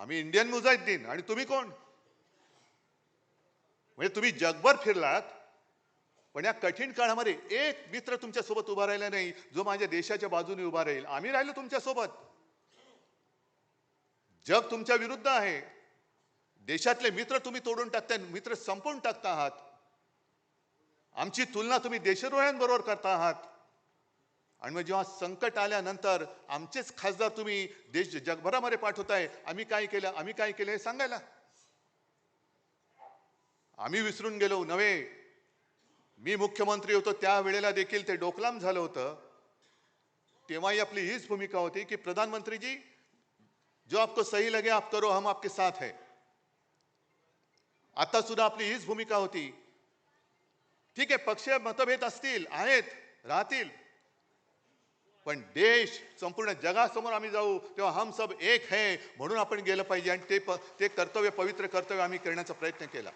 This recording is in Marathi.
आम्ही इंडियन मुजाहिदीन आणि तुम्ही कोण? म्हणजे तुम्ही जगभर फिरलात, पण या कठीण काळामध्ये एक मित्र तुमच्या सोबत उभा राहिला नाही, जो माझ्या देशाच्या बाजूने उभा राहील. आम्ही राहिलो तुमच्या सोबत. जग तुमच्या विरुद्ध आहे. देशातले मित्र तुम्ही तोडून टाकताय, मित्र संपवून टाकता आहात. आमची तुलना तुम्ही देशद्रोह्यांबरोबर करता आहात. आणि मग जेव्हा संकट आल्यानंतर आमचेच खासदार तुम्ही देश जगभरामध्ये पाठवताय, आम्ही काय केलं, आम्ही काय केलं हे सांगायला. आम्ही विसरून गेलो नव्हे. मी मुख्यमंत्री होतो त्यावेळेला देखील ते डोकलाम झालं होतं. तेव्हाही आपली हीच भूमिका होती की प्रधानमंत्री जी, जो आपको सही लगे आप करो, हम आपके साथ है. आता सुद्धा आपली हीच भूमिका होती. ठीक आहे, पक्षीय मतभेद असतील, आहेत, राहतील, पण देश संपूर्ण जगासमोर आम्ही जाऊ तेव्हा हम सब एक है म्हणून आपण गेलं पाहिजे. आणि ते कर्तव्य, पवित्र कर्तव्य आम्ही करण्याचा प्रयत्न केला.